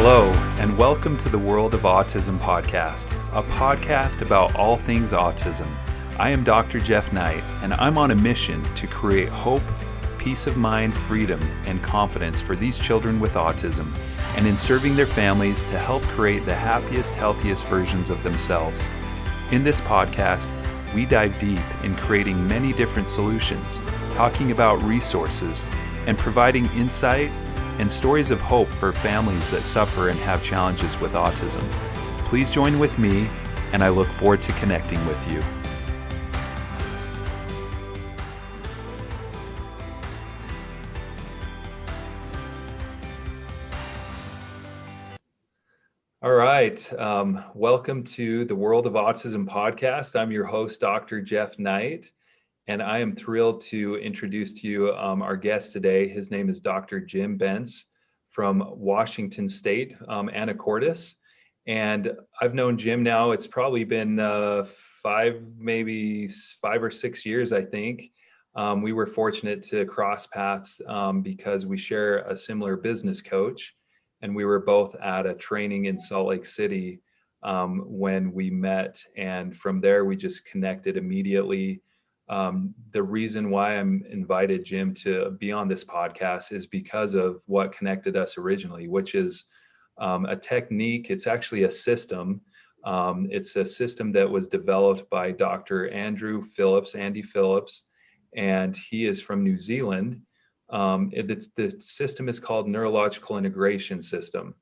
Hello, and welcome to the World of Autism podcast, a podcast about all things autism. I am Dr. Jeff Knight, and I'm on a mission to create hope, peace of mind, freedom, and confidence for these children with autism, and in serving their families to help create the happiest, healthiest versions of themselves. In this podcast, we dive deep in creating many different solutions, talking about resources, and providing insight and stories of hope for families that suffer and have challenges with autism. Please join with me, and I look forward to connecting with you. All right. Welcome to the World of Autism podcast. I'm your host, Dr. Jeff Knight, and I am thrilled to introduce to you our guest today. His name is Dr. Jim Bentz from Washington State, Anacortes. And I've known Jim now, it's probably been 5 or 6 years, I think. We were fortunate to cross paths because we share a similar business coach. And we were both at a training in Salt Lake City when we met. And from there, we just connected immediately. The reason why I'm invited Jim to be on this podcast is because of what connected us originally, which is a technique. It's actually a system. It's a system that was developed by Dr. Andy Phillips, and he is from New Zealand. The system is called Neurological Integration System.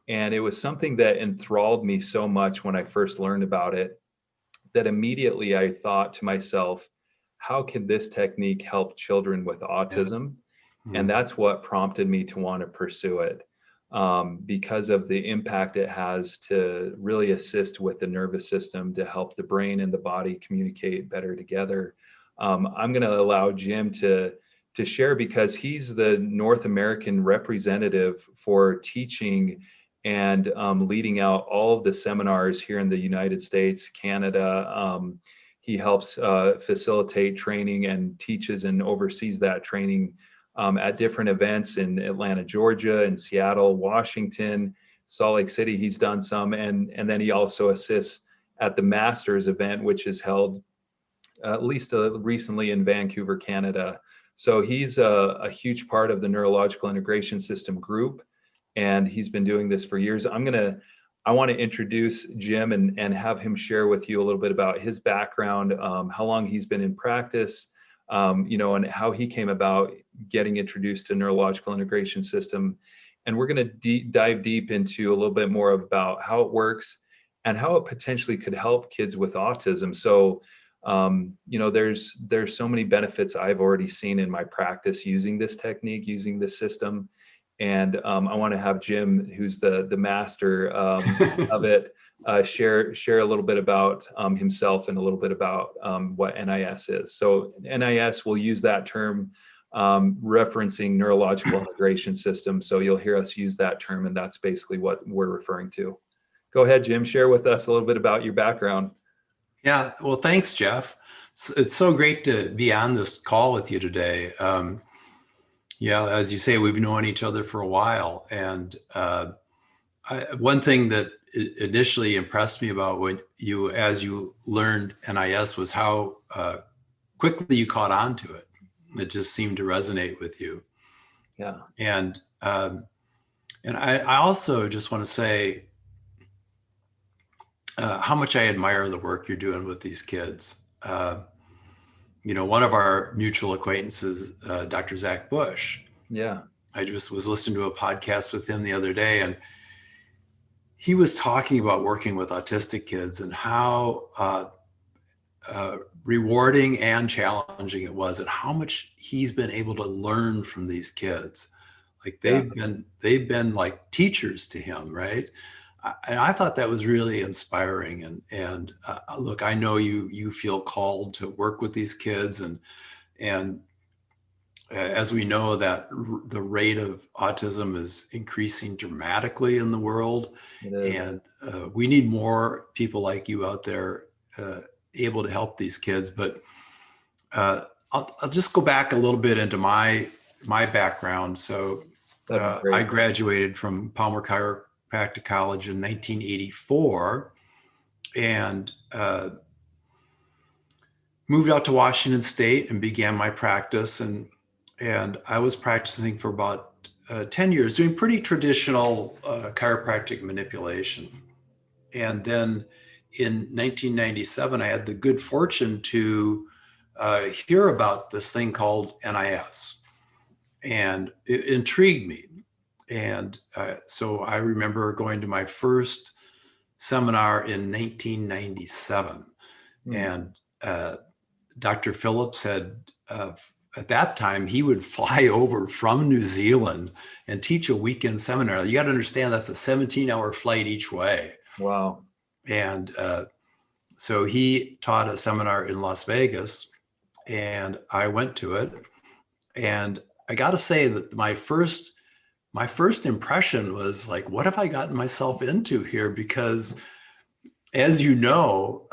And it was something that enthralled me so much when I first learned about it, that immediately I thought to myself, how can this technique help children with autism? Yeah. And that's what prompted me to want to pursue it because of the impact it has to really assist with the nervous system, to help the brain and the body communicate better together. I'm going to allow Jim to share because he's the North American representative for teaching and leading out all of the seminars here in the United States, Canada. He helps facilitate training and teaches and oversees that training at different events in Atlanta, Georgia, in Seattle, Washington, Salt Lake City. He's done some, and then he also assists at the Masters event, which is held at least recently in Vancouver, Canada. So he's a huge part of the Neurological Integration System group, and he's been doing this for years. I want to introduce Jim and have him share with you a little bit about his background, how long he's been in practice, and how he came about getting introduced to Neurological Integration System. And we're going to dive deep into a little bit more about how it works and how it potentially could help kids with autism. So, there's so many benefits I've already seen in my practice using this technique, using this system. And I want to have Jim, who's the master of it, share a little bit about himself and a little bit about what NIS is. So NIS, we'll use that term referencing Neurological Integration System. So you'll hear us use that term, and that's basically what we're referring to. Go ahead, Jim, share with us a little bit about your background. Yeah, well, thanks, Jeff. It's so great to be on this call with you today. As you say, we've known each other for a while. And one thing that initially impressed me about what you, as you learned NIS, was how quickly you caught on to it. It just seemed to resonate with you. Yeah. And I also just want to say how much I admire the work you're doing with these kids. One of our mutual acquaintances, Dr. Zach Bush. Yeah. I just was listening to a podcast with him the other day, and he was talking about working with autistic kids and how rewarding and challenging it was, and how much he's been able to learn from these kids. Like they've been like teachers to him, right? And I thought that was really inspiring. And look, I know you feel called to work with these kids, and as we know that the rate of autism is increasing dramatically in the world, and we need more people like you out there able to help these kids. But I'll just go back a little bit into my background. So I graduated from Palmer chiropractic college in 1984 and moved out to Washington State and began my practice. And I was practicing for about 10 years, doing pretty traditional chiropractic manipulation. And then in 1997, I had the good fortune to hear about this thing called NIS, and it intrigued me. And so I remember going to my first seminar in 1997, and Dr. Phillips had, at that time, he would fly over from New Zealand and teach a weekend seminar. You got to understand that's a 17-hour flight each way. Wow. And so he taught a seminar in Las Vegas, and I went to it. And I got to say that my first impression was like, what have I gotten myself into here? Because as you know,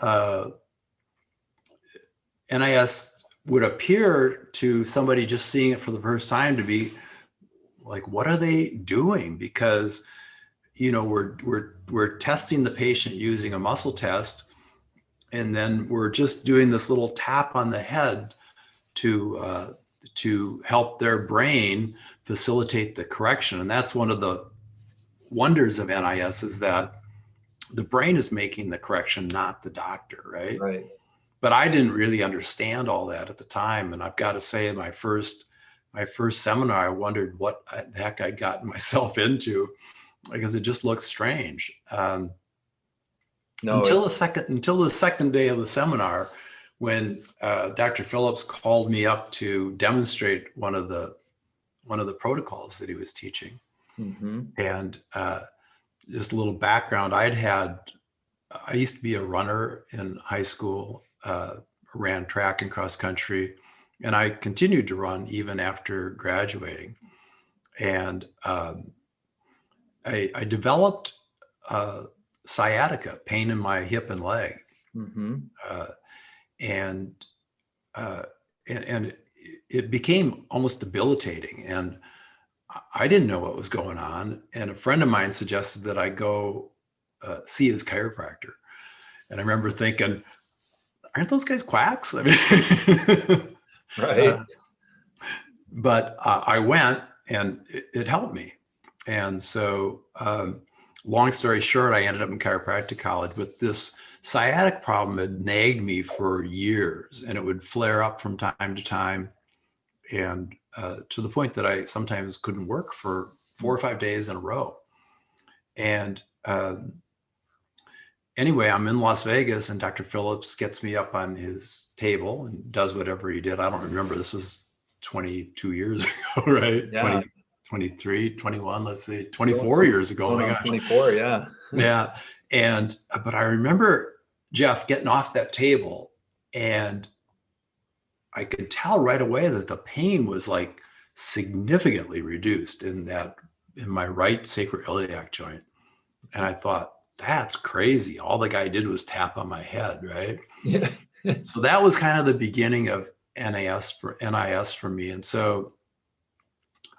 NIS would appear to somebody just seeing it for the first time to be like, what are they doing? Because, you know, we're testing the patient using a muscle test, and then we're just doing this little tap on the head to help their brain facilitate the correction. And that's one of the wonders of NIS, is that the brain is making the correction, not the doctor, right? Right. But I didn't really understand all that at the time. And I've got to say, my first seminar, I wondered what the heck I'd gotten myself into, because it just looked strange. Until the second day of the seminar, when Dr. Phillips called me up to demonstrate one of the protocols that he was teaching. And just a little background, I used to be a runner in high school, ran track and cross country, and I continued to run even after graduating. And I developed sciatica, pain in my hip and leg. And it became almost debilitating, and I didn't know what was going on. And a friend of mine suggested that I go see his chiropractor. And I remember thinking, aren't those guys quacks? I mean, right. But I went, and it helped me. And so, long story short, I ended up in chiropractic college, but this sciatic problem had nagged me for years, and it would flare up from time to time. And to the point that I sometimes couldn't work for 4 or 5 days in a row. And anyway, I'm in Las Vegas, and Dr. Phillips gets me up on his table and does whatever he did. I don't remember. This was 22 years ago, right? Yeah. 23, 21, let's see, 24 years ago. Oh my gosh. 24, yeah. Yeah. But I remember, Jeff, getting off that table, and I could tell right away that the pain was like significantly reduced in my right sacroiliac joint. And I thought, that's crazy. All the guy did was tap on my head, right? Yeah. So that was kind of the beginning of NIS for me. And so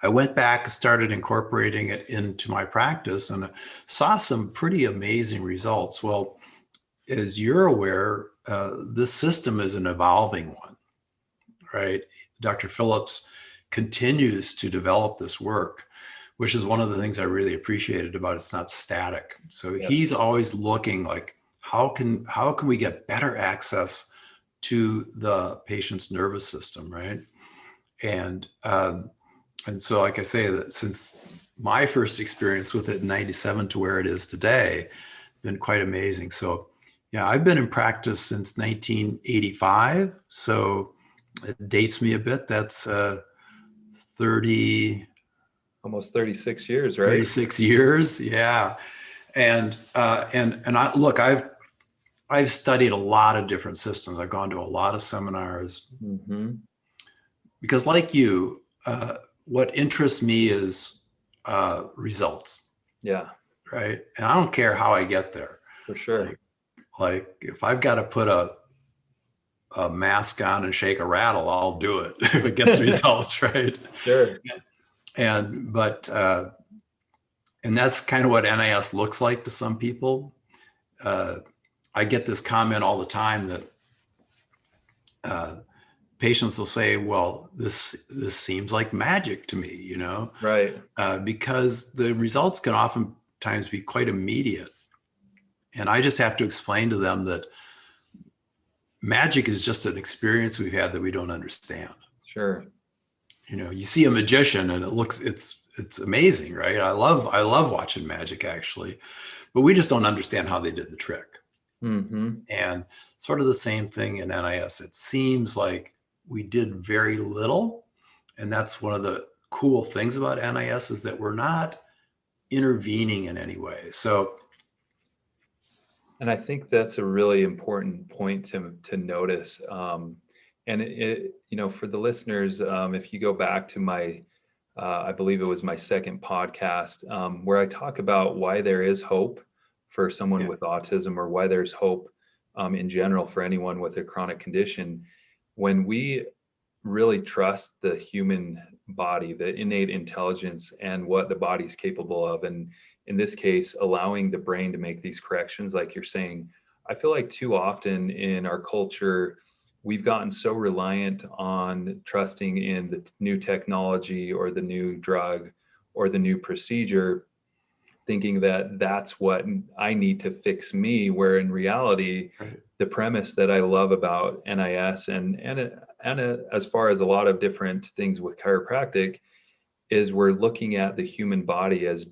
I went back and started incorporating it into my practice, and saw some pretty amazing results. Well, as you're aware, this system is an evolving one, right? Dr. Phillips continues to develop this work, which is one of the things I really appreciated about it. It's not static. So he's always looking like, how can we get better access to the patient's nervous system, right? And so, like I say, that since my first experience with it in 97 to where it is today, been quite amazing. So yeah, I've been in practice since 1985. So it dates me a bit. That's 30, almost 36 years, right? 36 years. Yeah. And I've studied a lot of different systems. I've gone to a lot of seminars, because like you, what interests me is results. Yeah. Right. And I don't care how I get there. For sure. Like if I've got to put a mask on and shake a rattle, I'll do it if it gets results, right? Sure. And that's kind of what NIS looks like to some people. I get this comment all the time that patients will say, well, this seems like magic to me, you know? Right. Because the results can oftentimes be quite immediate. And I just have to explain to them that magic is just an experience we've had that we don't understand. Sure. You know, you see a magician and it's amazing, right? I love watching magic, actually, but we just don't understand how they did the trick. Mm-hmm. And sort of the same thing in NIS. It seems like we did very little. And that's one of the cool things about NIS, is that we're not intervening in any way. So, and I think that's a really important point to notice. And you know, for the listeners, if you go back to my, I believe it was my second podcast, where I talk about why there is hope for someone with autism, or why there's hope in general for anyone with a chronic condition. When we really trust the human body, the innate intelligence, and what the body's capable of, and in this case, allowing the brain to make these corrections, like you're saying, I feel like too often in our culture, we've gotten so reliant on trusting in the new technology or the new drug or the new procedure, thinking that that's what I need to fix me, where in reality, right. The premise that I love about NIS and as far as a lot of different things with chiropractic is we're looking at the human body as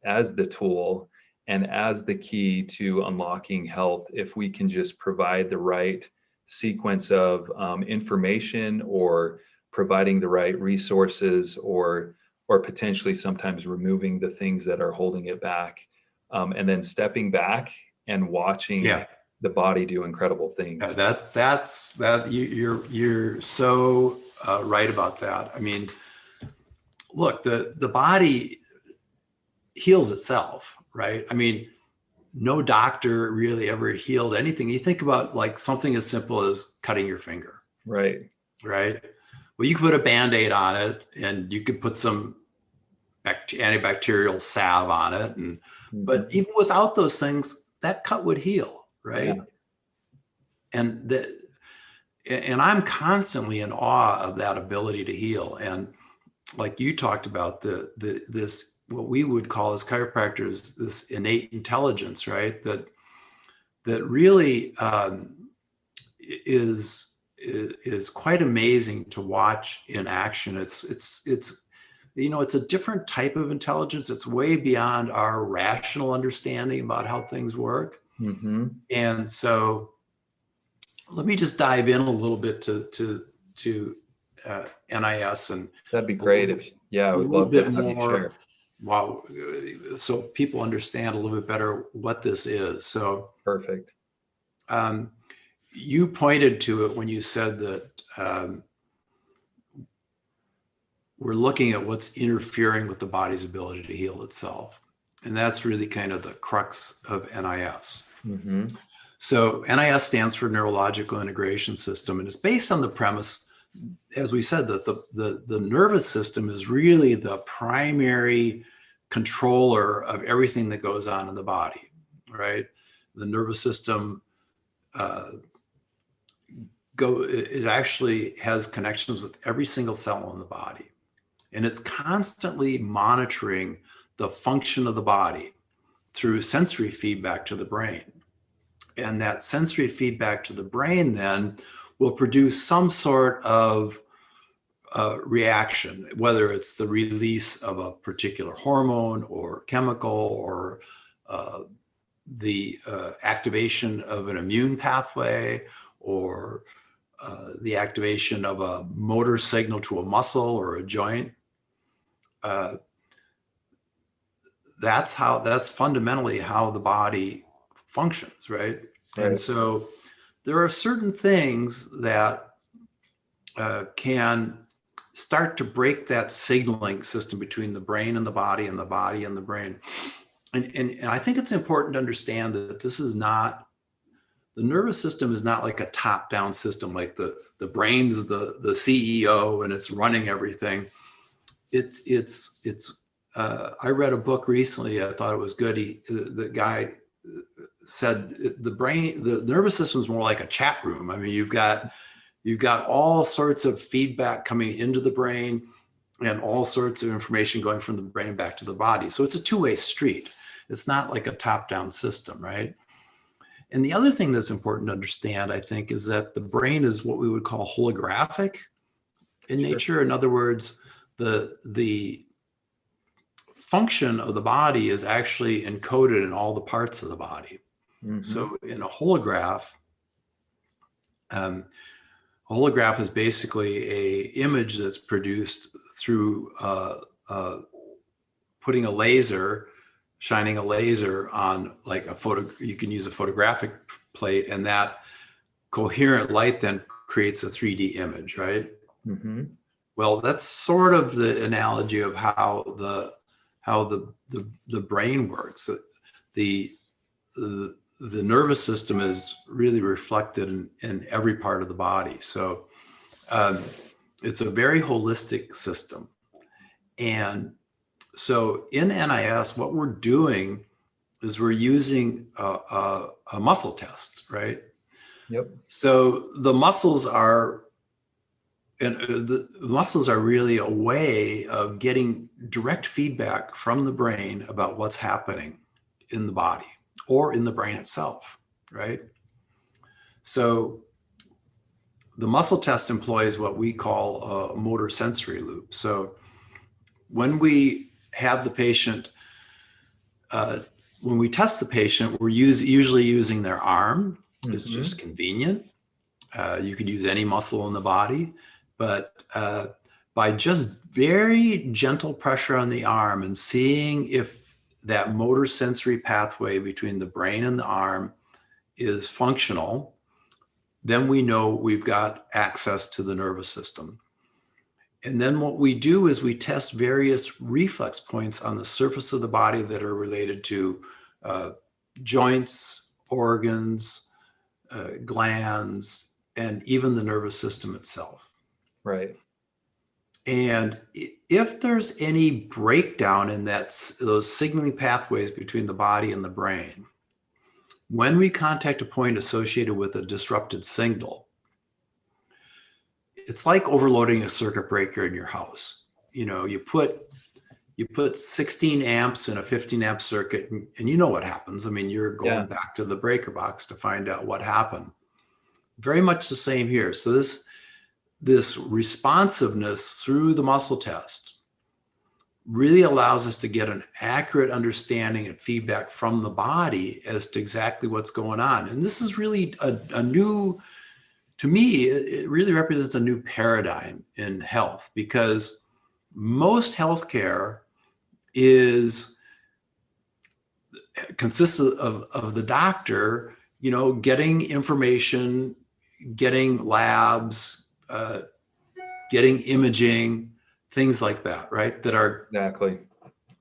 the tool and as the key to unlocking health, if we can just provide the right sequence of information, or providing the right resources, or potentially sometimes removing the things that are holding it back, and then stepping back and watching the body do incredible things. You're so right about that. I mean, look, the body heals itself, right? I mean, no doctor really ever healed anything. You think about like something as simple as cutting your finger. Right. Well, you could put a Band-Aid on it, and you could put some antibacterial salve on it, and but even without those things, that cut would heal, right? Yeah. And I'm constantly in awe of that ability to heal. And like you talked about, this what we would call as chiropractors, this innate intelligence, right? That really is quite amazing to watch in action. It's you know, it's a different type of intelligence. It's way beyond our rational understanding about how things work. Mm-hmm. And so let me just dive in a little bit to NIS, and that'd be great. I would love to have you share. Wow, so people understand a little bit better what this is. So perfect. You pointed to it when you said that we're looking at what's interfering with the body's ability to heal itself, and that's really kind of the crux of NIS. Mm-hmm. So NIS stands for Neurological Integration System, and it's based on the premise, as we said, that the nervous system is really the primary controller of everything that goes on in the body, right? The nervous system, it actually has connections with every single cell in the body, and it's constantly monitoring the function of the body through sensory feedback to the brain. And that sensory feedback to the brain then will produce some sort of reaction, whether it's the release of a particular hormone or chemical, or the activation of an immune pathway, or the activation of a motor signal to a muscle or a joint. That's fundamentally how the body functions, right? And so there are certain things that can start to break that signaling system between the brain and the body, and the body and the brain. And I think it's important to understand that this is not, the nervous system is not like a top-down system, like the brain's the CEO and it's running everything. It's I read a book recently. I thought it was good. The guy said the nervous system is more like a chat room. I mean, you've got all sorts of feedback coming into the brain and all sorts of information going from the brain back to the body. So it's a two-way street. It's not like a top-down system, right? And the other thing that's important to understand, I think, is that the brain is what we would call holographic in nature. In other words, the function of the body is actually encoded in all the parts of the body. So in a holograph is basically an image that's produced through putting a laser, shining a laser on like a photo. You can use a photographic plate, and that coherent light then creates a 3D image, right? Well, that's sort of the analogy of how the brain works. The nervous system is really reflected in every part of the body. So it's a very holistic system. And so in NIS, what we're doing is we're using a muscle test, right? Yep. So the muscles are really a way of getting direct feedback from the brain about what's happening in the body or in the brain itself, right? So the muscle test employs what we call a motor sensory loop. So when we have the patient, when we test the patient, we're usually using their arm. It's just convenient. You could use any muscle in the body, but by just very gentle pressure on the arm and seeing if that motor sensory pathway between the brain and the arm is functional, then we know we've got access to the nervous system. And then what we do is we test various reflex points on the surface of the body that are related to joints, organs, glands, and even the nervous system itself. Right. And if there's any breakdown in those signaling pathways between the body and the brain, when we contact a point associated with a disrupted signal, it's like overloading a circuit breaker in your house. You know, you put 16 amps in a 15 amp circuit, and you know what happens. I mean, you're going back to the breaker box to find out what happened. Very much the same here. So this responsiveness through the muscle test really allows us to get an accurate understanding and feedback from the body as to exactly what's going on. And this is really a new, to me, it really represents a new paradigm in health, because most healthcare consists of the doctor, getting information, getting labs, getting imaging, things like that, right? That are exactly.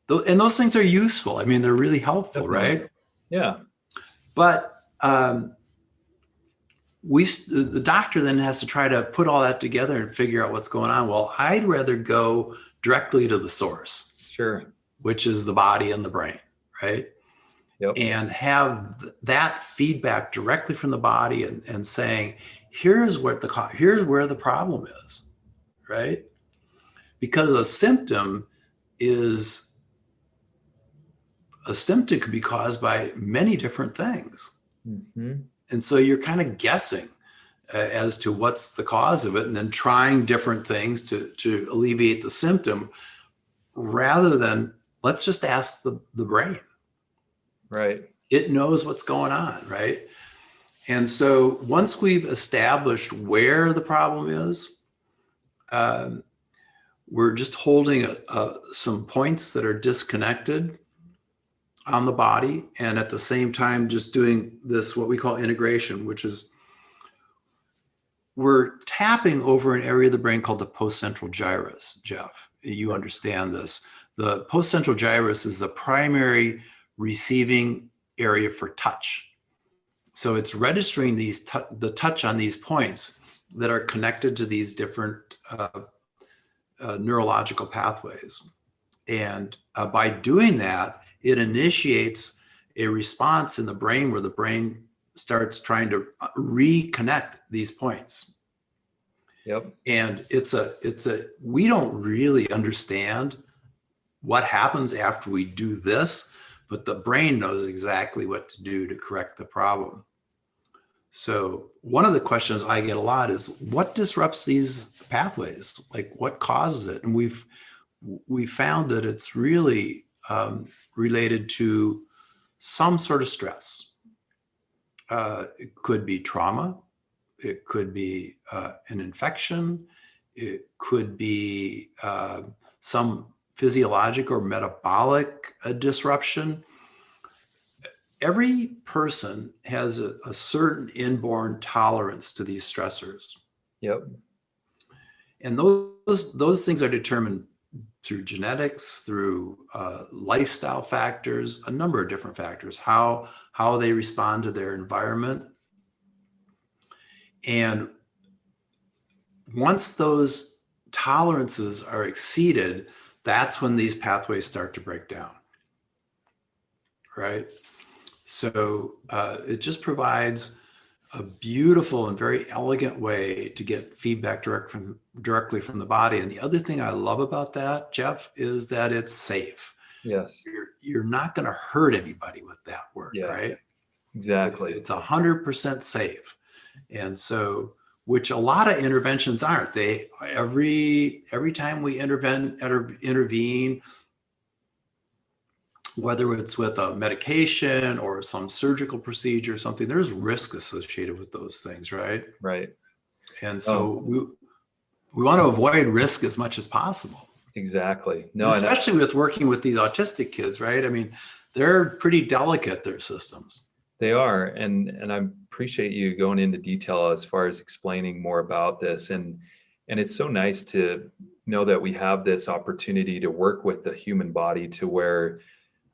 And those things are useful. I mean, they're really helpful, Definitely. right? Yeah. But the doctor then has to try to put all that together and figure out what's going on. Well, I'd rather go directly to the source. Sure. Which is the body and the brain, right? Yep. And have that feedback directly from the body and saying, here's where the problem is, right? Because a symptom could be caused by many different things. And so you're kind of guessing as to what's the cause of it, and then trying different things to alleviate the symptom, rather than let's just ask the brain. Right. It knows what's going on, right? And so once we've established where the problem is, we're just holding some points that are disconnected on the body, and at the same time just doing this, what we call integration, which is we're tapping over an area of the brain called the postcentral gyrus. Jeff, you understand this. The postcentral gyrus is the primary receiving area for touch. So it's registering the touch on these points that are connected to these different neurological pathways. And by doing that, it initiates a response in the brain where the brain starts trying to reconnect these points. Yep. And we don't really understand what happens after we do this, but the brain knows exactly what to do to correct the problem. So one of the questions I get a lot is, what disrupts these pathways? Like, what causes it? And we found that it's really related to some sort of stress. It could be trauma. It could be an infection. It could be some physiologic or metabolic disruption. Every person has a certain inborn tolerance to these stressors. Yep. And those things are determined through genetics, through lifestyle factors, a number of different factors, how they respond to their environment. And once those tolerances are exceeded, that's when these pathways start to break down, right? So it just provides a beautiful and very elegant way to get feedback directly from the body. And the other thing I love about that, Jeff, is that it's safe. Yes. You're not going to hurt anybody with that work, Yeah, right? exactly. It's 100% safe. And so, which a lot of interventions aren't. They every time we intervene, whether it's with a medication or some surgical procedure or something, there's risk associated with those things, right? Right. And so we want to avoid risk as much as possible. Exactly. No, especially with working with these autistic kids, right? I mean, they're pretty delicate, their systems. They are, and I appreciate you going into detail as far as explaining more about this. And it's so nice to know that we have this opportunity to work with the human body to where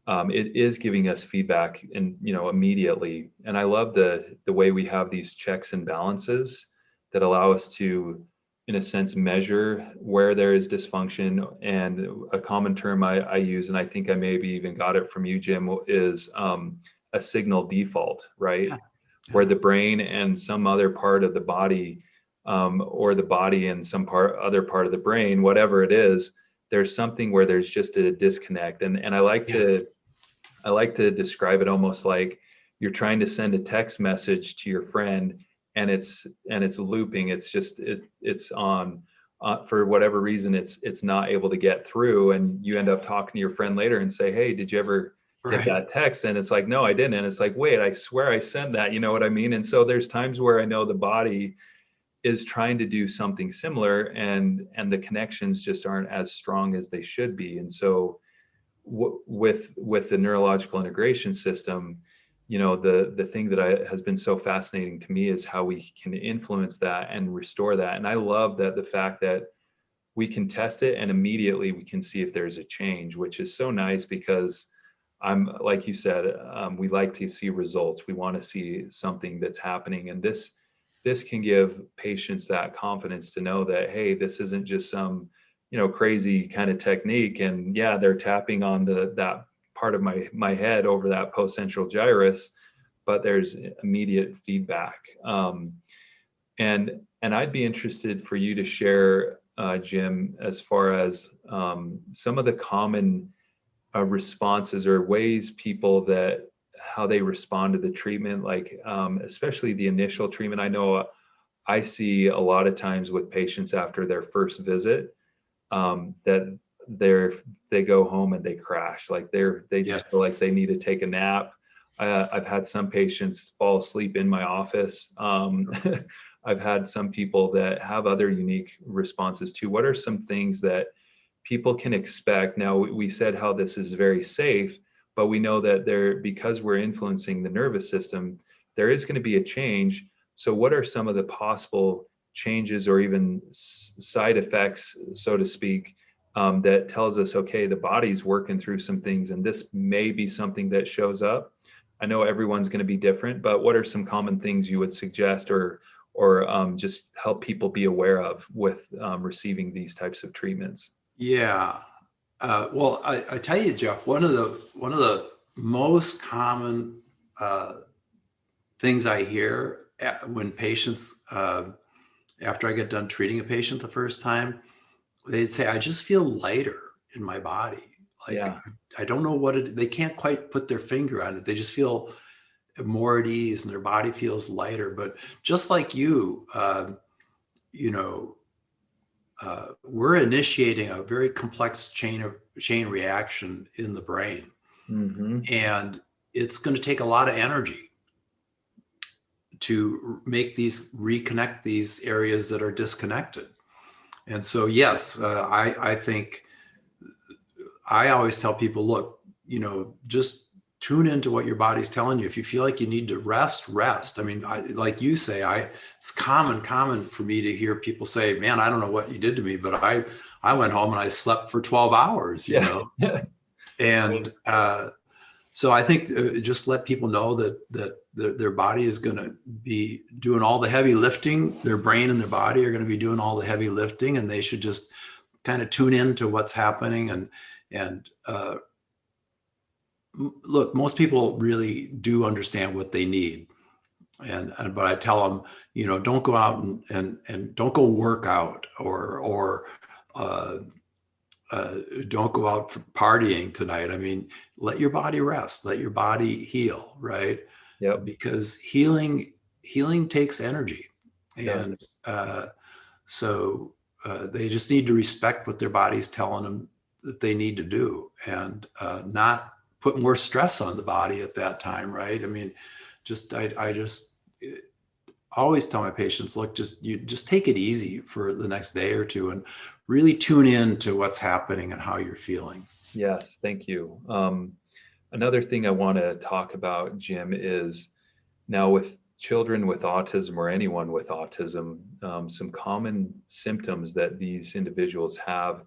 it is giving us feedback and immediately. And I love the way we have these checks and balances that allow us to, in a sense, measure where there is dysfunction. And a common term I use, and I think I maybe even got it from you, Jim, is a signal default, right? Yeah. Where the brain and some other part of the body, or the body and some other part of the brain, whatever it is, there's something where there's just a disconnect. And I like to describe it almost like you're trying to send a text message to your friend, and it's looping. It's just it's on for whatever reason it's not able to get through, and you end up talking to your friend later and say, hey, did you ever get that text? And it's like, no, I didn't. And it's like, wait, I swear I sent that. You know what I mean? And so there's times where I know the body is trying to do something similar, and the connections just aren't as strong as they should be. And so with the neurological integration system, the thing that has been so fascinating to me is how we can influence that and restore that. And I love that the fact that we can test it and immediately we can see if there's a change, which is so nice, because like you said, we like to see results. We want to see something that's happening, and this can give patients that confidence to know that, hey, this isn't just some crazy kind of technique, and yeah, they're tapping on that part of my head over that postcentral gyrus, but there's immediate feedback. And I'd be interested for you to share, Jim, as far as some of the common responses or ways people how they respond to the treatment, like especially the initial treatment. I know I see a lot of times with patients after their first visit, that they go home and they crash, like they just feel like they need to take a nap. I've had some patients fall asleep in my office. I've had some people that have other unique responses too. What are some things that people can expect? Now, we said how this is very safe, but we know that because we're influencing the nervous system, there is going to be a change. So what are some of the possible changes or even side effects, so to speak, that tells us, okay, the body's working through some things and this may be something that shows up? I know everyone's going to be different, but what are some common things you would suggest or just help people be aware of with receiving these types of treatments? Yeah. Well, I tell you, Jeff, one of the most common things I hear when patients, after I get done treating a patient the first time, they'd say, "I just feel lighter in my body. Like Yeah. I don't know what it." They can't quite put their finger on it. They just feel more at ease, and their body feels lighter. But just like you know, we're initiating a very complex chain reaction in the brain, Mm-hmm. and it's going to take a lot of energy to reconnect these areas that are disconnected. And so, yes, I think I always tell people, look, just tune into what your body's telling you. If you feel like you need to rest, rest. I mean, like you say, it's common for me to hear people say, "Man, I don't know what you did to me, but I went home and I slept for 12 hours," Yeah. And so I think just let people know that their body is going to be doing all the heavy lifting. Their brain and their body are going to be doing all the heavy lifting, and they should just kind of tune into what's happening. And look, most people really do understand what they need. But I tell them, don't go out and don't go work out or uh, don't go out for partying tonight. I mean, let your body rest, let your body heal, right? Yep. Because healing takes energy, and Does. so they just need to respect what their body's telling them that they need to do, and not put more stress on the body at that time, right? I mean, I just always tell my patients, look, just take it easy for the next day or two, and really tune in to what's happening and how you're feeling. Yes, thank you. Another thing I want to talk about, Jim, is now with children with autism or anyone with autism, some common symptoms that these individuals have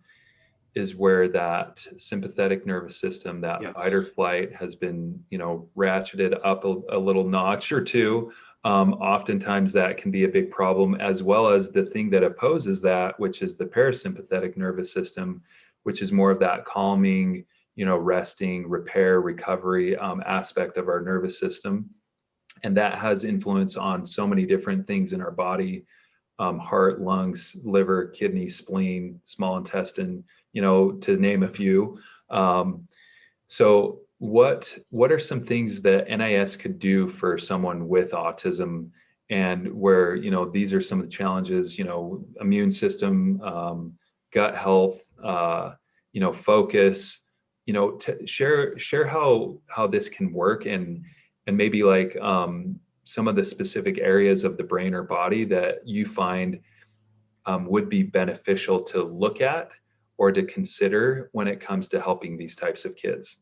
is where that sympathetic nervous system, that fight or Yes. flight, has been, ratcheted up a little notch or two. Oftentimes that can be a big problem, as well as the thing that opposes that, which is the parasympathetic nervous system, which is more of that calming, resting, repair, recovery aspect of our nervous system. And that has influence on so many different things in our body: heart, lungs, liver, kidney, spleen, small intestine, to name a few. So what are some things that NIS could do for someone with autism, and where, these are some of the challenges, immune system, gut health, focus, to share how this can work, and maybe like some of the specific areas of the brain or body that you find would be beneficial to look at or to consider when it comes to helping these types of kids.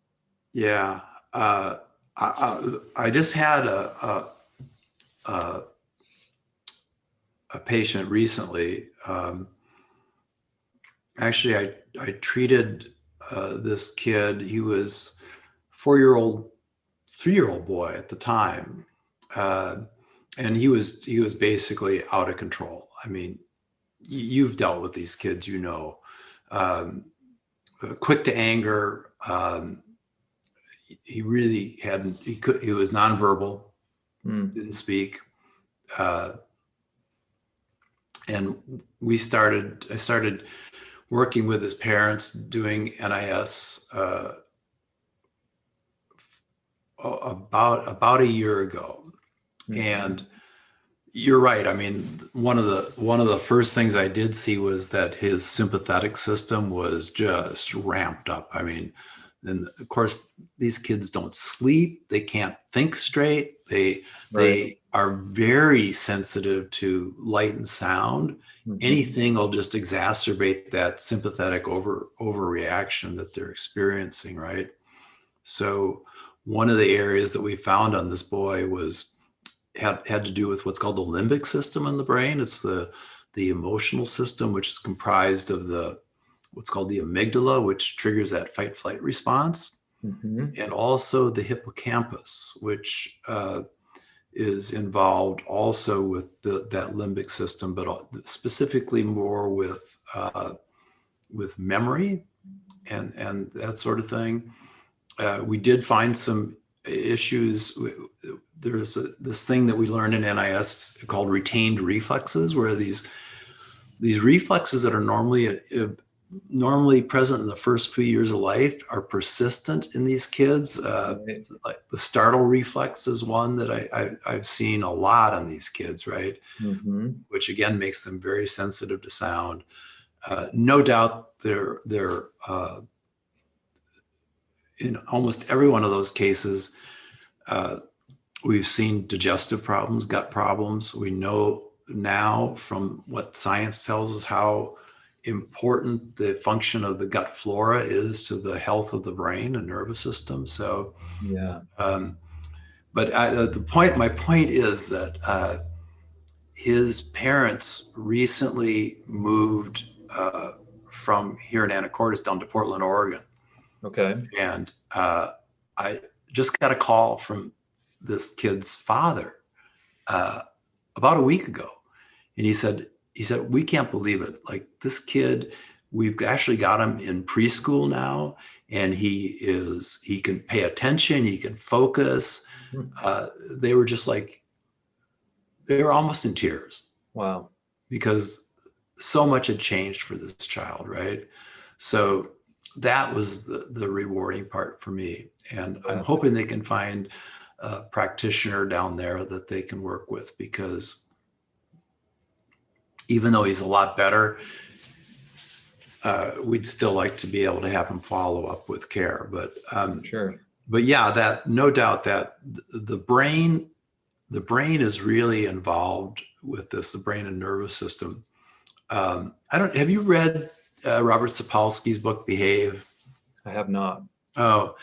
Yeah. I just had a, a patient recently. Actually, I treated this kid. He was 4-year-old, 3-year-old boy at the time, and he was basically out of control. I mean, you've dealt with these kids, um, quick to anger. He really hadn't. He was nonverbal, Mm. didn't speak, uh, and I started working with his parents doing NIS about a year ago. Mm-hmm. And you're right. I mean, one of the first things I did see was that his sympathetic system was just ramped up. I mean, and of course, these kids don't sleep. They can't think straight. Right. They are very sensitive to light and sound. Mm-hmm. Anything will just exacerbate that sympathetic overreaction that they're experiencing, right? So one of the areas that we found on this boy had to do with what's called the limbic system in the brain. It's the emotional system, which is comprised of what's called the amygdala, which triggers that fight flight response, Mm-hmm. and also the hippocampus, which is involved also with that limbic system, but specifically more with memory and that sort of thing. We did find some issues. There's this thing that we learned in NIS called retained reflexes, where these reflexes that are normally present in the first few years of life are persistent in these kids. Like the startle reflex is one that I've seen a lot on these kids, right? Mm-hmm. Which again makes them very sensitive to sound. No doubt they're in almost every one of those cases, we've seen digestive problems, gut problems. We know now from what science tells us how important the function of the gut flora is to the health of the brain and nervous system. So, Yeah. But my point is that his parents recently moved from here in Anacortes down to Portland, Oregon. Okay. And I just got a call from this kid's father about a week ago. And he said, we can't believe it. Like, this kid, we've actually got him in preschool now, and he can pay attention, he can focus. They were just like, they were almost in tears. Wow. Because so much had changed for this child, right? So that was the rewarding part for me. And I'm hoping they can find a practitioner down there that they can work with, because even though he's a lot better, we'd still like to be able to have him follow up with care. But sure. But yeah, that no doubt that the brain is really involved with this, the brain and nervous system. Have you read Robert Sapolsky's book, Behave? I have not. Oh,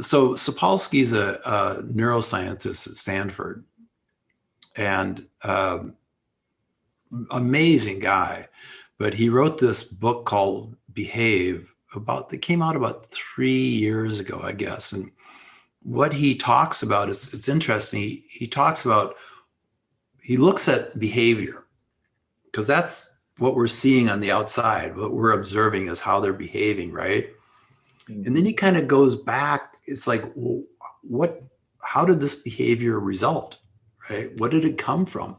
so Sapolsky's a neuroscientist at Stanford, and amazing guy. But he wrote this book called Behave that came out about 3 years ago, I guess. And what he talks about, it's interesting. He looks at behavior, because that's what we're seeing on the outside. What we're observing is how they're behaving, right? Mm-hmm. And then he kind of goes back. It's like, well, how did this behavior result, right? What did it come from?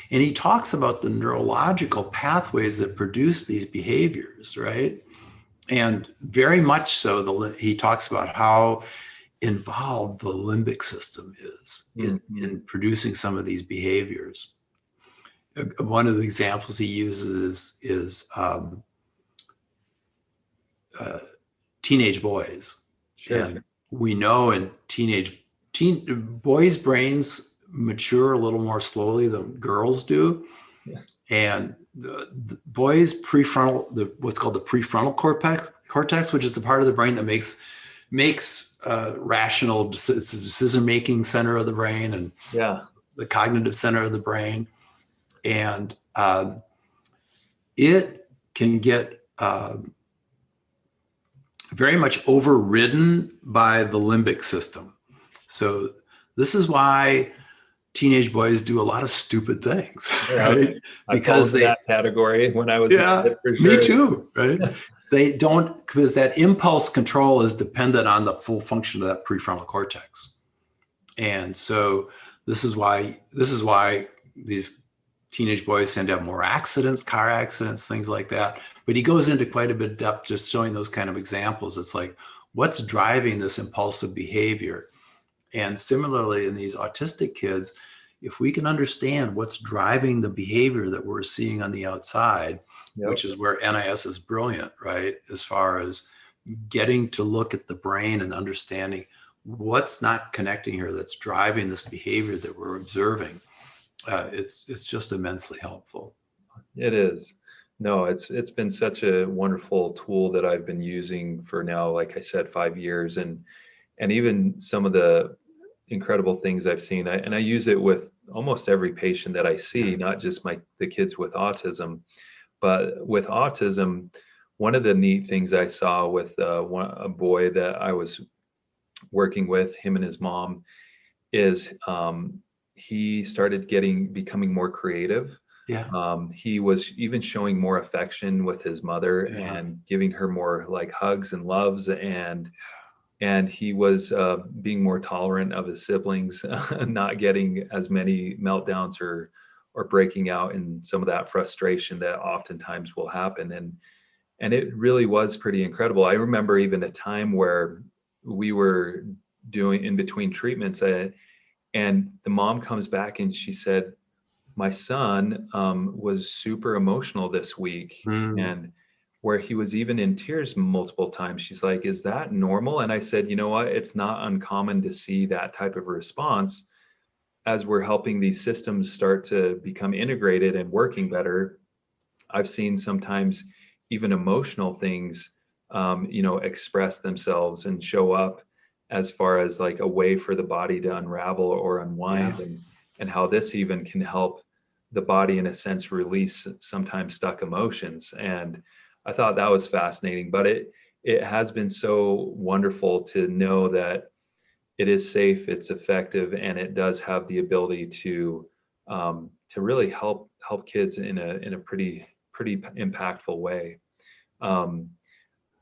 And he talks about the neurological pathways that produce these behaviors, right? And very much so, he talks about how involved the limbic system is in producing some of these behaviors. One of the examples he uses is teenage boys. Sure. And we know in boys' brains mature a little more slowly than girls do. Yeah. And the boys' what's called the prefrontal cortex, which is the part of the brain that makes rational, it's the decision-making center of the brain, and the cognitive center of the brain. And it can get very much overridden by the limbic system. So this is why teenage boys do a lot of stupid things, right? Because that category when I was a kid, for sure. Me too, right? They don't, because that impulse control is dependent on the full function of that prefrontal cortex. And so this is why these teenage boys tend to have more accidents, car accidents, things like that. But he goes into quite a bit of depth just showing those kind of examples. It's like, what's driving this impulsive behavior? And similarly, in these autistic kids, if we can understand what's driving the behavior that we're seeing on the outside, which is where NIS is brilliant, right? As far as getting to look at the brain and understanding what's not connecting here that's driving this behavior that we're observing. It's just immensely helpful. It is. No, it's been such a wonderful tool that I've been using for now, like I said, 5 years, and even some of the incredible things I've seen. I use it with almost every patient that I see, not just the kids with autism, but with autism. One of the neat things I saw with a boy that I was working with, him and his mom, is he started becoming more creative. Yeah. He was even showing more affection with his mother Yeah. and giving her more like hugs and loves, and he was being more tolerant of his siblings, not getting as many meltdowns or breaking out in some of that frustration that oftentimes will happen. And it really was pretty incredible. I remember even a time where we were doing in between treatments, and the mom comes back and she said, my son was super emotional this week, Mm. and where he was even in tears multiple times. She's like, is that normal? And I said, you know what? It's not uncommon to see that type of response as we're helping these systems start to become integrated and working better. I've seen sometimes even emotional things, express themselves and show up as far as like a way for the body to unravel or Yeah. unwind, and how this even can help the body in a sense release sometimes stuck emotions. And I thought that was fascinating, but it has been so wonderful to know that it is safe, it's effective, and it does have the ability to really help kids in a pretty impactful way. Um,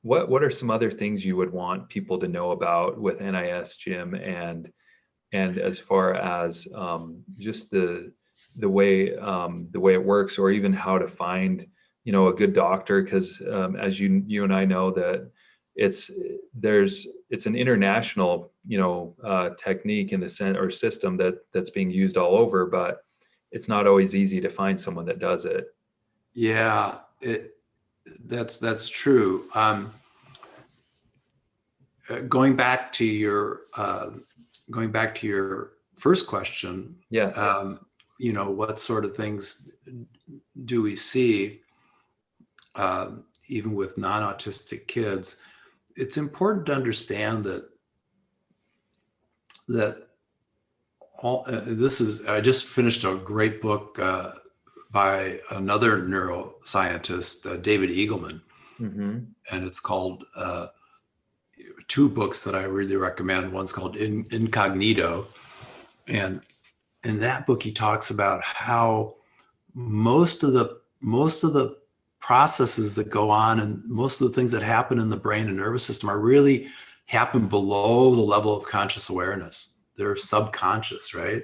what are some other things you would want people to know about with NIS, Jim, and as far as just the way it works, or even how to find a good doctor? Because as you and I know that it's it's an international technique in the sense or system that's being used all over, but it's not always easy to find someone that does it. Yeah. That's true. Going back to your first question, Yes. what sort of things do we see, even with non-autistic kids? It's important to understand that I just finished a great book by another neuroscientist, David Eagleman, Mm-hmm. and it's called two books that I really recommend. One's called Incognito, and in that book he talks about how most of the processes that go on and most of the things that happen in the brain and nervous system are really happen below the level of conscious awareness. They're subconscious, right?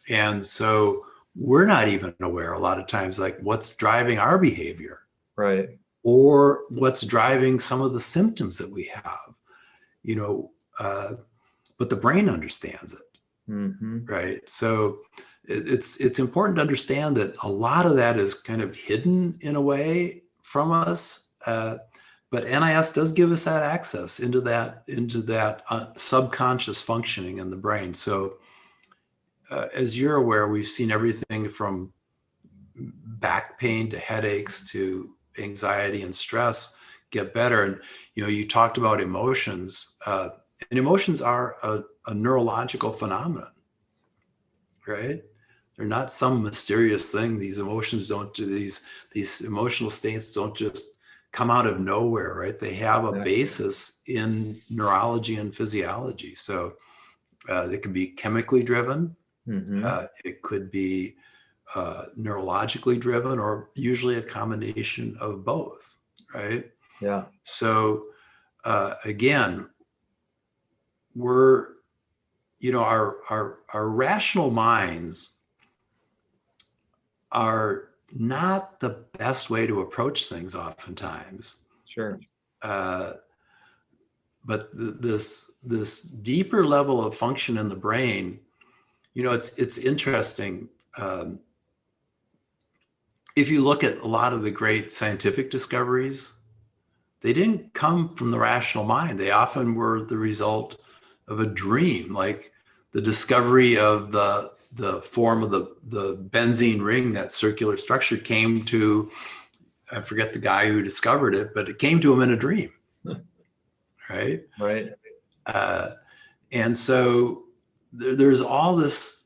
And so we're not even aware a lot of times, like what's driving our behavior Right. or what's driving some of the symptoms that we have, you know, but the brain understands it, Mm-hmm. right? So it's important to understand that a lot of that is kind of hidden in a way from us, but NIS does give us that access into that subconscious functioning in the brain. So as you're aware, we've seen everything from back pain to headaches to anxiety and stress get better. And you talked about emotions, and emotions are a neurological phenomenon, right? They're not some mysterious thing. These emotions don't do these emotional states don't just come out of nowhere, right? They have a basis in neurology and physiology. So they can be chemically driven. Mm-hmm. It could be neurologically driven, or usually a combination of both, right? Yeah. So again, we're our rational minds are not the best way to approach things oftentimes. Sure. But this deeper level of function in the brain, it's interesting. If you look at a lot of the great scientific discoveries, they didn't come from the rational mind. They often were the result of a dream, like the discovery of the form of the benzene ring, that circular structure, came to, I forget the guy who discovered it, but it came to him in a dream, right? Right. And so there's all this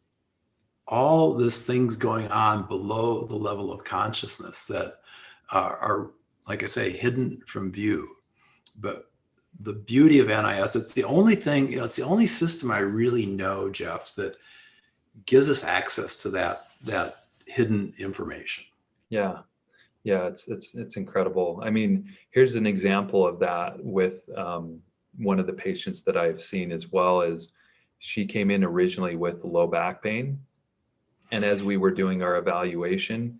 things going on below the level of consciousness that are, like I say, hidden from view. But the beauty of NIS, it's the only thing, it's the only system I really know, Jeff, that gives us access to that hidden information. Yeah. Yeah, it's incredible. I mean, here's an example of that with one of the patients that I've seen as well. Is she came in originally with low back pain, and as we were doing our evaluation,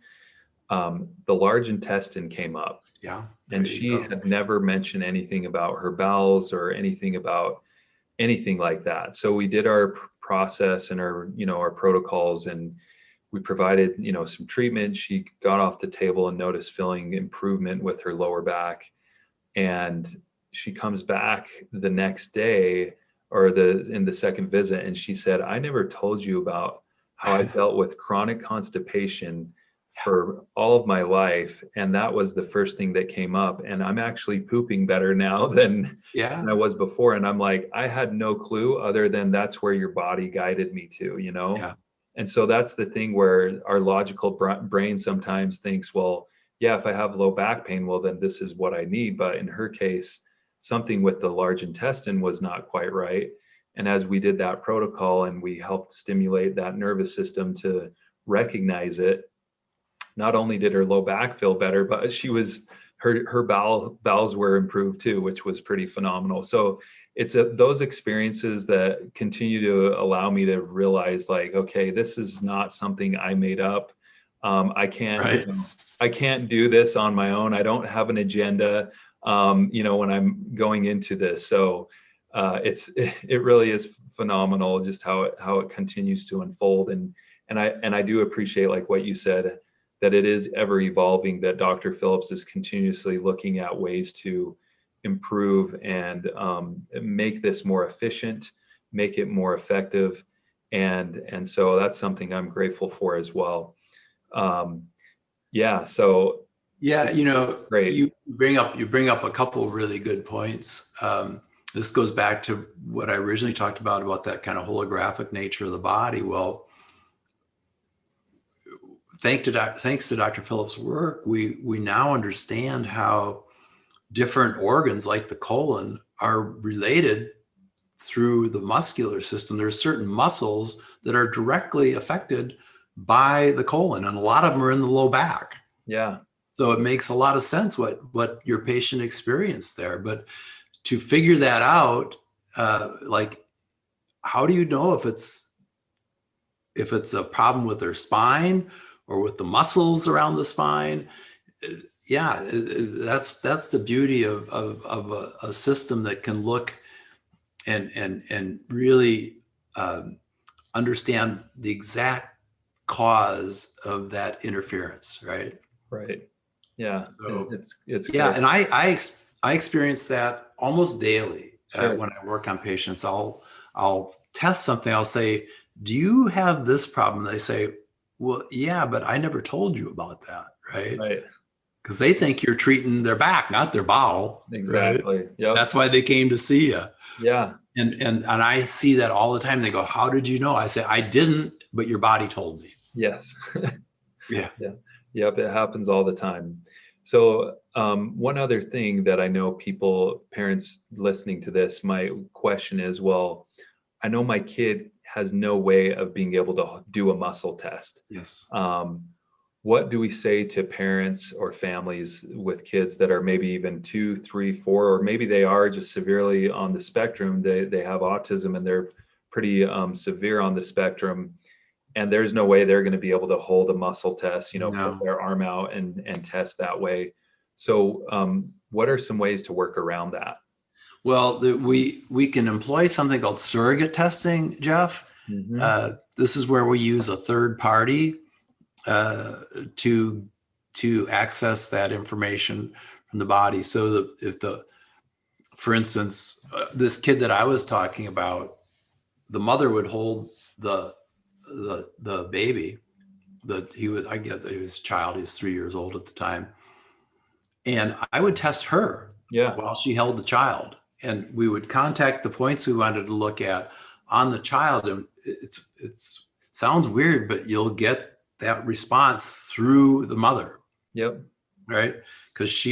the large intestine came up. Yeah. And she had never mentioned anything about her bowels or anything about anything like that. So we did our process and our protocols, and we provided, some treatment. She got off the table and noticed feeling improvement with her lower back. And she comes back the next day or in the second visit, and she said, I never told you about how I dealt with chronic constipation for all of my life. And that was the first thing that came up. And I'm actually pooping better now than I was before. And I'm like, I had no clue other than that's where your body guided me to, Yeah. And so that's the thing where our logical brain sometimes thinks, well, yeah, if I have low back pain, well, then this is what I need. But in her case, something with the large intestine was not quite right. And as we did that protocol and we helped stimulate that nervous system to recognize it, not only did her low back feel better, but her bowels were improved too, which was pretty phenomenal. So it's those experiences that continue to allow me to realize, like, okay, this is not something I made up. I can't do this on my own. I don't have an agenda, when I'm going into this. So it really is phenomenal just how it continues to unfold. And I do appreciate, like what you said, that it is ever evolving, that Dr. Phillips is continuously looking at ways to improve and make this more efficient, make it more effective. And so that's something I'm grateful for as well. Great. You bring up a couple of really good points. This goes back to what I originally talked about that kind of holographic nature of the body. Well, thanks to Dr. Phillips' work, we now understand how different organs like the colon are related through the muscular system. There's certain muscles that are directly affected by the colon, and a lot of them are in the low back. Yeah. So it makes a lot of sense what your patient experienced there. But to figure that out, like, how do you know if it's a problem with their spine or with the muscles around the spine? Yeah, that's the beauty of a system that can look and really understand the exact cause of that interference, right? Right. Yeah. So it's yeah, great. and I experience that almost daily. Sure. When I work on patients. I'll test something. I'll say, "Do you have this problem?" They say, "Well, yeah, but I never told you about that," right? Right. Because they think you're treating their back, not their bowel. Exactly. Right? Yep. That's why they came to see you. Yeah. And I see that all the time. They go, "How did you know?" I say, "I didn't, but your body told me." Yes. Yeah. Yeah. Yep. It happens all the time. So one other thing that I know parents listening to this, my question is, well, I know my kid has no way of being able to do a muscle test. Yes. What do we say to parents or families with kids that are maybe even 2, 3, 4, or maybe they are just severely on the spectrum? They have autism and they're pretty severe on the spectrum, and there's no way they're going to be able to hold a muscle test, put their arm out and test that way. So what are some ways to work around that? Well, we can employ something called surrogate testing, Jeff. Mm-hmm. This is where we use a third party to access that information from the body. So for instance, this kid that I was talking about, the mother would hold the baby. He was a child. He was 3 years old at the time, and I would test her while she held the child, and we would contact the points we wanted to look at on the child. And it sounds weird, but you'll get that response through the mother. Yep. Right, because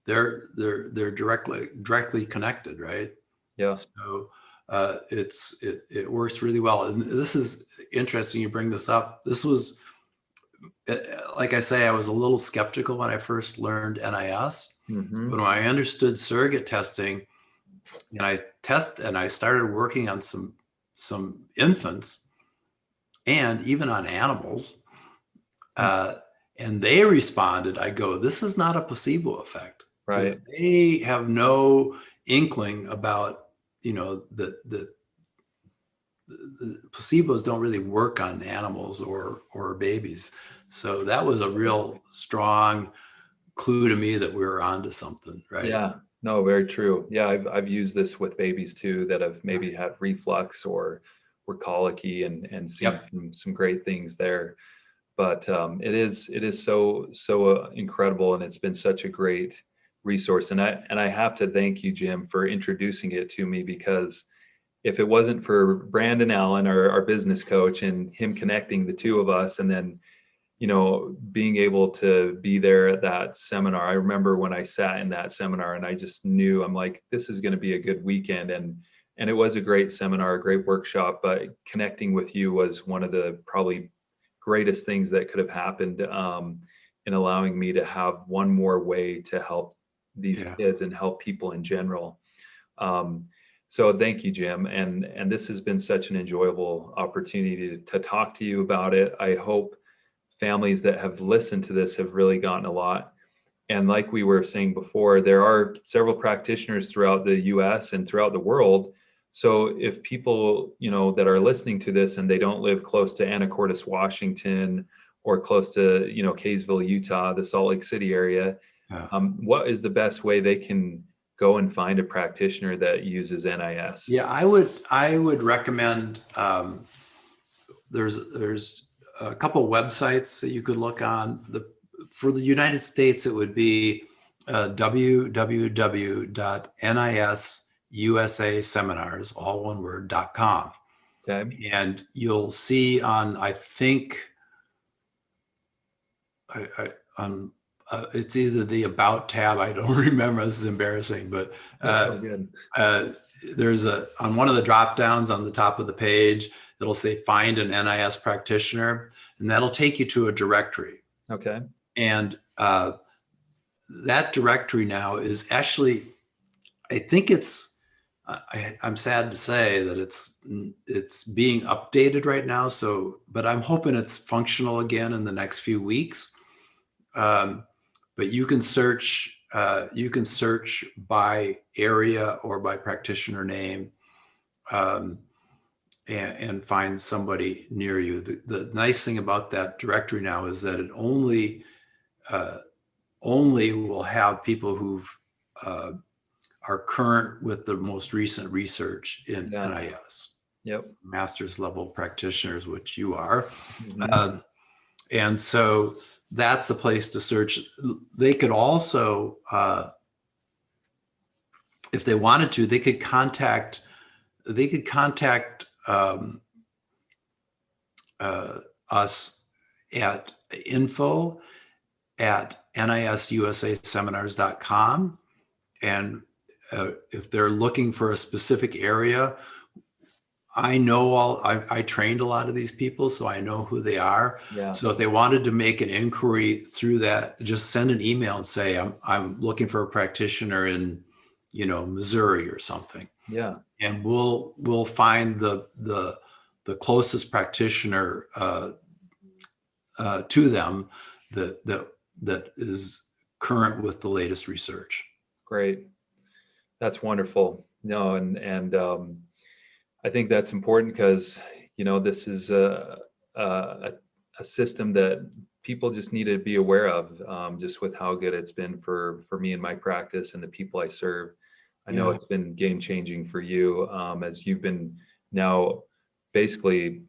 they're directly connected, right? Yeah. So It works really well. And this is interesting. You bring this up. This was, like I say, I was a little skeptical when I first learned NIS, but when I understood surrogate testing, and I started working on some infants and even on animals, and they responded, I go, this is not a placebo effect. Right. They have no inkling about, the placebos don't really work on animals or babies. So that was a real strong clue to me that we were onto something, right? Yeah, no, very true. Yeah, I've used this with babies too that have maybe had reflux or were colicky and seen some great things there. But it is so incredible, and it's been such a great resource. And I have to thank you, Jim, for introducing it to me, because if it wasn't for Brandon Allen, our business coach, and him connecting the two of us, and then being able to be there at that seminar. I remember when I sat in that seminar and I just knew, I'm like, this is going to be a good weekend. And it was a great seminar, a great workshop, but connecting with you was one of the probably greatest things that could have happened, in allowing me to have one more way to help these kids and help people in general. So thank you, Jim. And this has been such an enjoyable opportunity to talk to you about it. I hope families that have listened to this have really gotten a lot. And like we were saying before, there are several practitioners throughout the US and throughout the world. So if people, that are listening to this and they don't live close to Anacortes, Washington, or close to, Kaysville, Utah, the Salt Lake City area, what is the best way they can go and find a practitioner that uses NIS? Yeah, I would recommend, there's a couple websites that you could look on. For the United States, it would be www.nisusaseminars, all one word, .com. Okay. And you'll see on, I think, it's either the About tab, I don't remember, this is embarrassing, but there's on one of the drop downs on the top of the page, it'll say find an NIS practitioner, and that'll take you to a directory. Okay. And that directory now is actually, I think I'm sad to say that it's being updated right now. So, but I'm hoping it's functional again in the next few weeks. But you can search by area or by practitioner name, and find somebody near you. The nice thing about that directory now is that it only will have people who are current with the most recent research in NIS. Yep. Master's level practitioners, which you are. And so that's a place to search. They could also, if they wanted to, they could contact us at info@nisusaseminars.com. And if they're looking for a specific area, I trained a lot of these people, so I know who they are. Yeah. So if they wanted to make an inquiry through that, just send an email and say, I'm looking for a practitioner in, Missouri or something. Yeah. And we'll find the closest practitioner to them that is current with the latest research. Great. That's wonderful. No, and I think that's important because, this is a system that people just need to be aware of, just with how good it's been for me in my practice and the people I serve. I know it's been game changing for you, as you've been now basically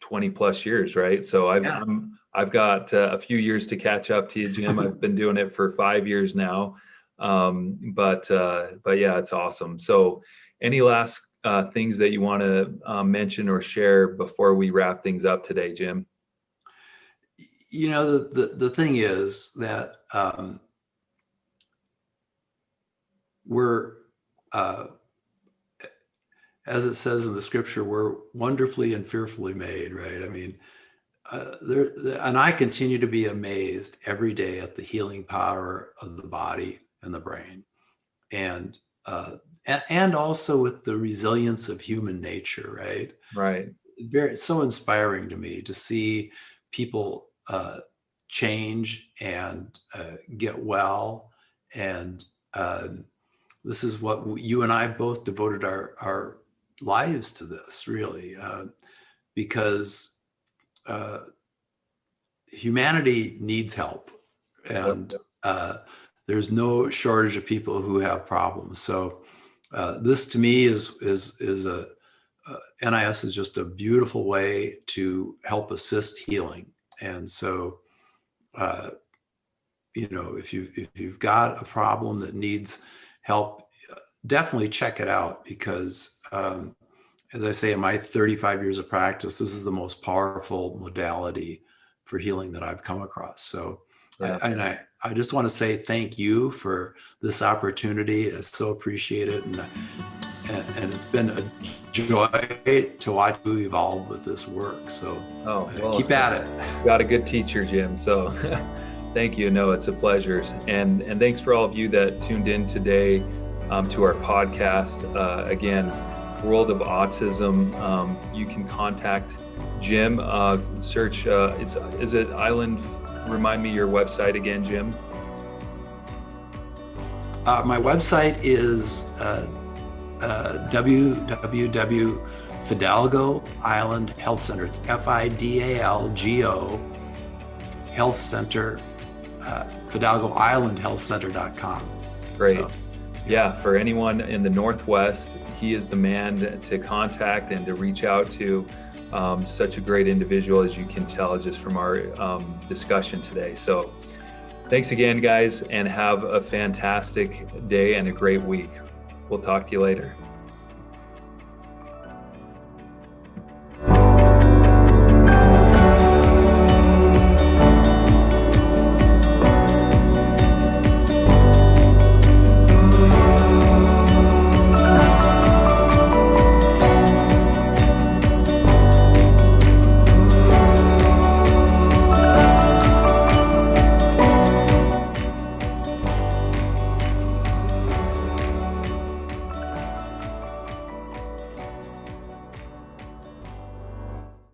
20 plus years, right? So I've got a few years to catch up to you, Jim. I've been doing it for 5 years now. But yeah, it's awesome. So any last things that you want to mention or share before we wrap things up today, Jim? The thing is that we're as it says in the scripture, we're wonderfully and fearfully made, right? I mean, and I continue to be amazed every day at the healing power of the body and the brain, and also with the resilience of human nature, right? Right. So inspiring to me to see people change and get well, and this is what you and I both devoted our lives to this, really, because humanity needs help, and there's no shortage of people who have problems. So this to me is a NIS is just a beautiful way to help assist healing. And so if you've got a problem that needs help, definitely check it out, because as I say, in my 35 years of practice, this is the most powerful modality for healing that I've come across. So I just want to say thank you for this opportunity. I so appreciate it. And it's been a joy to watch you evolve with this work. So keep at it. Got a good teacher, Jim. So thank you. No, it's a pleasure. And thanks for all of you that tuned in today to our podcast. Again, World of Autism. You can contact Jim. Search, is it Island? Remind me your website again, Jim. My website is www.Fidalgo Island Health Center. It's FIDALGO Health Center, FidalgoIslandHealthCenter.com. Great. So, yeah, for anyone in the Northwest, he is the man to contact and to reach out to. Such a great individual, as you can tell just from our discussion today. So thanks again, guys, and have a fantastic day and a great week. We'll talk to you later.